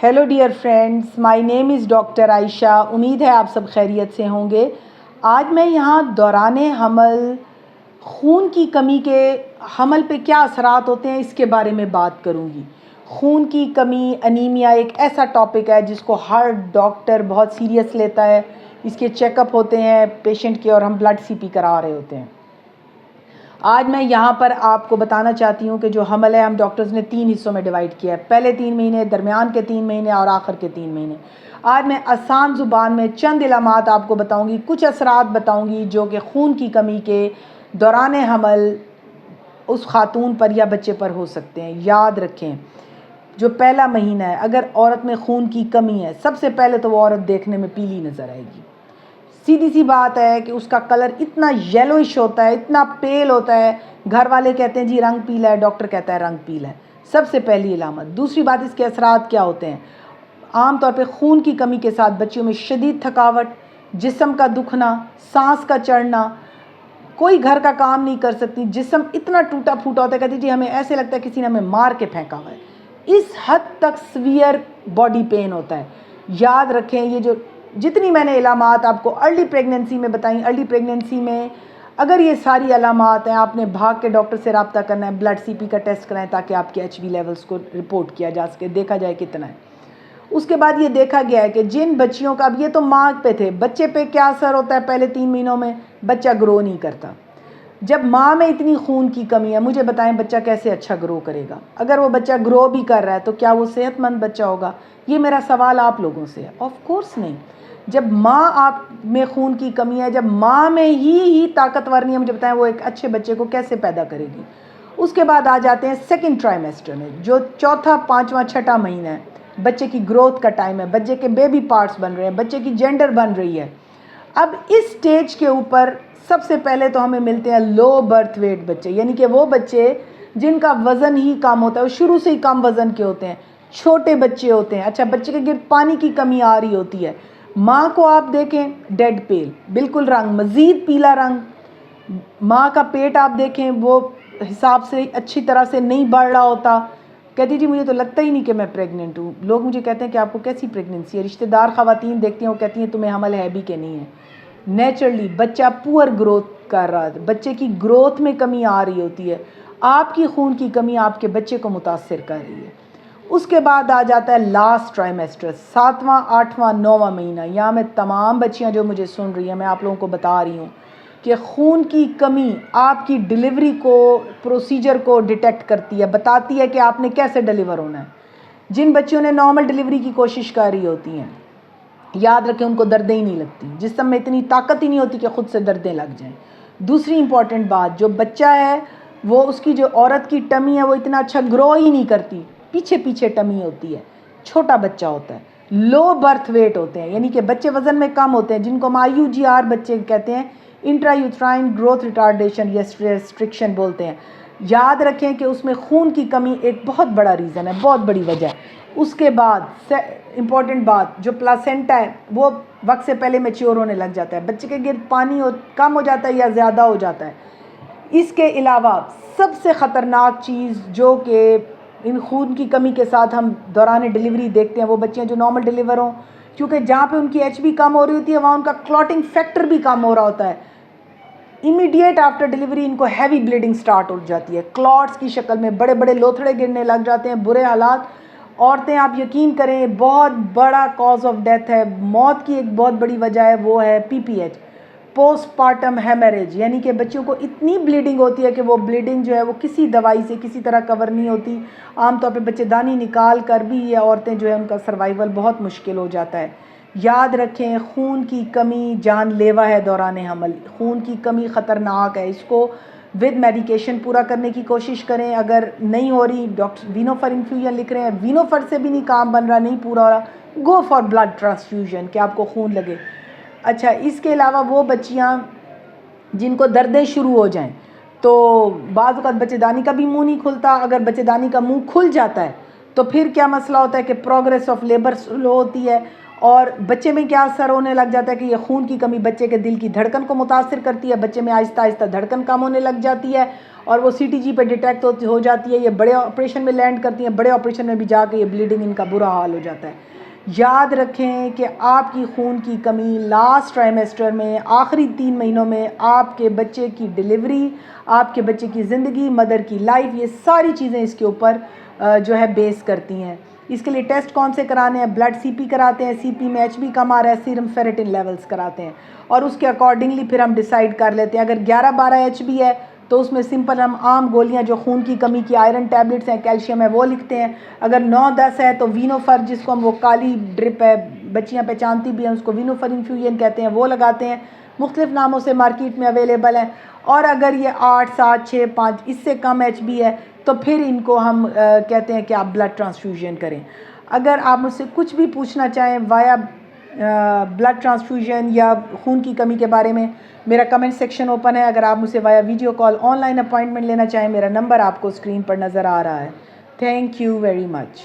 Hello dear friends, my name is doctor Ayesha. امید ہے آپ سب خیریت سے ہوں گے۔ آج میں یہاں دوران حمل خون کی کمی کے حمل پہ کیا اثرات ہوتے ہیں اس کے بارے میں بات کروں گی۔ خون کی کمی، انیمیا ایک ایسا ٹاپک ہے جس کو ہر ڈاکٹر بہت سیریس لیتا ہے۔ اس کے چیک اپ ہوتے ہیں پیشنٹ کے اور ہم بلڈ سی پی کرا رہے ہوتے ہیں۔ آج میں یہاں پر آپ کو بتانا چاہتی ہوں کہ جو حمل ہے ہم ڈاکٹرز نے 3 حصوں میں ڈیوائڈ کیا ہے، پہلے 3 مہینے، درمیان کے 3 مہینے اور آخر کے 3 مہینے۔ آج میں آسان زبان میں چند علامات آپ کو بتاؤں گی، کچھ اثرات بتاؤں گی جو کہ خون کی کمی کے دوران حمل اس خاتون پر یا بچے پر ہو سکتے ہیں۔ یاد رکھیں، جو پہلا مہینہ ہے اگر عورت میں خون کی کمی ہے، سب سے پہلے تو وہ عورت دیکھنے میں پیلی نظر آئے گی۔ سیدھی سی بات ہے کہ اس کا کلر اتنا یلوئش ہوتا ہے، اتنا پیل ہوتا ہے، گھر والے کہتے ہیں جی رنگ پیلا ہے، ڈاکٹر کہتا ہے رنگ پیلا ہے، سب سے پہلی علامت۔ دوسری بات، اس کے اثرات کیا ہوتے ہیں؟ عام طور پہ خون کی کمی کے ساتھ بچیوں میں شدید تھکاوٹ، جسم کا دکھنا، سانس کا چڑھنا، کوئی گھر کا کام نہیں کر سکتی، جسم اتنا ٹوٹا پھوٹا ہوتا ہے، کہتی جی ہمیں ایسے لگتا ہے کسی نے ہمیں مار کے پھینکا ہوا ہے، اس حد تک سیویئر باڈی پین ہوتا ہے۔ یاد رکھیں، یہ جو جتنی میں نے علامات آپ کو ارلی پریگننسی میں بتائیں، ارلی پریگننسی میں اگر یہ ساری علامات ہیں، آپ نے بھاگ کے ڈاکٹر سے رابطہ کرنا ہے، بلڈ سی پی کا ٹیسٹ کرائیں تاکہ آپ کے ایچ بی لیولز کو رپورٹ کیا جا سکے، دیکھا جائے کتنا ہے۔ اس کے بعد یہ دیکھا گیا ہے کہ جن بچیوں کا، اب یہ تو ماں پہ تھے، بچے پہ کیا اثر ہوتا ہے پہلے 3 مہینوں میں؟ بچہ گرو نہیں کرتا۔ جب ماں میں اتنی خون کی کمی ہے، مجھے بتائیں بچہ کیسے اچھا گرو کرے گا؟ اگر وہ بچہ گرو بھی کر رہا ہے تو کیا وہ صحت مند بچہ ہوگا؟ یہ میرا سوال آپ لوگوں سے ہے۔ آف کورس نہیں۔ جب ماں آپ میں خون کی کمی ہے، جب ماں میں ہی طاقتور نہیں ہے، مجھے بتائیں وہ ایک اچھے بچے کو کیسے پیدا کرے گی؟ اس کے بعد آ جاتے ہیں سیکنڈ ٹرائمیسٹر میں، جو چوتھا، پانچواں، چھٹا مہینہ ہے، بچے کی گروتھ کا ٹائم ہے، بچے کے بیبی پارٹس بن رہے ہیں، بچے کی جینڈر بن رہی ہے۔ اب اس سٹیج کے اوپر سب سے پہلے تو ہمیں ملتے ہیں لو برتھ ویٹ بچے، یعنی کہ وہ بچے جن کا وزن ہی کم ہوتا ہے، وہ شروع سے ہی کم وزن کے ہوتے ہیں، چھوٹے بچے ہوتے ہیں۔ اچھا، بچے کے گرد پانی کی کمی آ رہی ہوتی ہے، ماں کو آپ دیکھیں ڈیڈ پیل، بالکل رنگ مزید پیلا رنگ، ماں کا پیٹ آپ دیکھیں وہ حساب سے اچھی طرح سے نہیں بڑھ رہا ہوتا، کہتی جی مجھے تو لگتا ہی نہیں کہ میں پریگننٹ ہوں۔ لوگ مجھے کہتے ہیں کہ آپ کو کیسی پریگننسی ہے؟ رشتہ دار خواتین دیکھتی ہیں، وہ کہتی ہیں تمہیں حمل ہے بھی کہ نہیں ہے۔ نیچرلی بچہ پور گروتھ کر رہا ہے، بچے کی گروتھ میں کمی آ رہی ہوتی ہے، آپ کی خون کی کمی آپ کے بچے کو متاثر کر رہی ہے۔ اس کے بعد آ جاتا ہے لاسٹ ٹرائمیسٹر، 7واں، 8واں، 9واں مہینہ۔ یہاں میں تمام بچیاں جو مجھے سن رہی ہیں، میں آپ لوگوں کو بتا رہی ہوں کہ خون کی کمی آپ کی ڈیلیوری کو، پروسیجر کو ڈیٹیکٹ کرتی ہے، بتاتی ہے کہ آپ نے کیسے ڈیلیور ہونا ہے۔ جن بچیوں نے نارمل ڈیلیوری کی کوشش کر رہی ہوتی ہیں، یاد رکھیں ان کو دردیں ہی نہیں لگتی، جسم میں اتنی طاقت ہی نہیں ہوتی کہ خود سے دردیں لگ جائیں۔ دوسری امپورٹنٹ بات، جو بچہ ہے وہ اس کی جو عورت کی ٹمی ہے وہ اتنا اچھا گرو ہی نہیں کرتی، پیچھے پیچھے ٹمی ہوتی ہے، چھوٹا بچہ ہوتا ہے، لو برتھ ویٹ ہوتے ہیں، یعنی کہ بچے وزن میں کم ہوتے ہیں، جن کو ہم IUGR بچے کہتے ہیں، انٹرا یوٹرائن گروتھ ریٹارڈیشن یا ریسٹرکشن بولتے ہیں۔ یاد رکھیں کہ اس میں خون کی کمی ایک بہت بڑا ریزن ہے، بہت بڑی وجہ ہے۔ اس کے بعد امپورٹنٹ بات، جو پلاسینٹا ہے وہ وقت سے پہلے میچیور ہونے لگ جاتا ہے، بچے کے گرد پانی کم ہو جاتا ہے یا زیادہ ہو جاتا ہے۔ اس کے علاوہ سب سے خطرناک چیز جو کہ ان خون کی کمی کے ساتھ ہم دوران ڈیلیوری دیکھتے ہیں، وہ بچیاں جو نارمل ڈیلیور ہوں، کیونکہ جہاں پہ ان کی ایچ بی کم ہو رہی ہوتی ہے وہاں ان کا کلوٹنگ فیکٹر بھی کم ہو رہا ہوتا ہے، امیڈیٹ آفٹر ڈیلیوری ان کو ہیوی بلیڈنگ سٹارٹ ہو جاتی ہے، کلاٹس کی شکل میں بڑے بڑے لوتھڑے گرنے لگ جاتے ہیں، برے حالات۔ عورتیں آپ یقین کریں بہت بڑا کاز آف ڈیتھ ہے، موت کی ایک بہت بڑی وجہ ہے، وہ ہے PPH، پوسٹ پارٹم ہیمریج، یعنی کہ بچوں کو اتنی بلیڈنگ ہوتی ہے کہ وہ بلیڈنگ جو ہے وہ کسی دوائی سے کسی طرح کور نہیں ہوتی، عام طور پہ بچے دانی نکال کر بھی یہ عورتیں جو ہے ان کا سروائیول بہت مشکل ہو جاتا ہے۔ یاد رکھیں خون کی کمی جان لیوا ہے دوران حمل، خون کی کمی خطرناک ہے، اس کو ود میڈیکیشن پورا کرنے کی کوشش کریں۔ اگر نہیں ہو رہی، ڈاکٹر وینوفر انفیوژن لکھ رہے ہیں، وینوفر سے بھی نہیں کام بن رہا، نہیں پورا ہو رہا، گو فار بلڈ ٹرانسفیوژن کہ آپ کو خون لگے۔ اچھا، اس کے علاوہ وہ بچیاں جن کو دردیں شروع ہو جائیں، تو بعض اوقات بچے دانی کا بھی منہ نہیں کھلتا، اگر بچے دانی کا منہ کھل جاتا ہے تو پھر کیا مسئلہ ہوتا ہے کہ پروگریس آف لیبر سلو ہوتی ہے، اور بچے میں کیا اثر ہونے لگ جاتا ہے کہ یہ خون کی کمی بچے کے دل کی دھڑکن کو متاثر کرتی ہے، بچے میں آہستہ آہستہ دھڑکن کم ہونے لگ جاتی ہے اور وہ سی ٹی جی پہ ڈیٹیکٹ ہو جاتی ہے، یہ بڑے آپریشن میں لینڈ کرتی ہیں، بڑے آپریشن میں بھی جا کے یہ بلیڈنگ ان کا برا حال ہو جاتا ہے۔ یاد رکھیں کہ آپ کی خون کی کمی لاسٹ ٹرائمیسٹر میں آخری 3 مہینوں میں آپ کے بچے کی ڈیلیوری، آپ کے بچے کی زندگی، مدر کی لائف، یہ ساری چیزیں اس کے اوپر جو ہے بیس کرتی ہیں۔ اس کے لیے ٹیسٹ کون سے کرانے ہیں؟ بلڈ سی پی کراتے ہیں، سی پی میں ایچ بی کم آ رہا ہے، سیرم فیریٹن لیولز کراتے ہیں اور اس کے اکارڈنگلی پھر ہم ڈیسائیڈ کر لیتے ہیں۔ اگر 11-12 ایچ بی ہے تو اس میں سمپل ہم عام گولیاں جو خون کی کمی کی آئرن ٹیبلٹس ہیں، کیلشیم ہے، وہ لکھتے ہیں۔ اگر 9-10 ہے تو وینوفر، جس کو ہم وہ کالی ڈرپ ہے بچیاں پہچانتی بھی ہیں، اس کو وینوفر انفیوژن کہتے ہیں، وہ لگاتے ہیں، مختلف ناموں سے مارکیٹ میں اویلیبل ہیں۔ اور اگر یہ 8, 7, 6, 5 اس سے کم ایچ بی ہے تو پھر ان کو ہم کہتے ہیں کہ آپ بلڈ ٹرانسفیوژن کریں۔ اگر آپ مجھ سے کچھ بھی پوچھنا چاہیں وایا بلڈ ٹرانسفیوژن یا خون کی کمی کے بارے میں، میرا کمنٹ سیکشن اوپن ہے۔ اگر آپ مجھ سے via video call online appointment لینا چاہیں، میرا نمبر آپ کو اسکرین پر نظر آ رہا ہے۔ Thank you very much.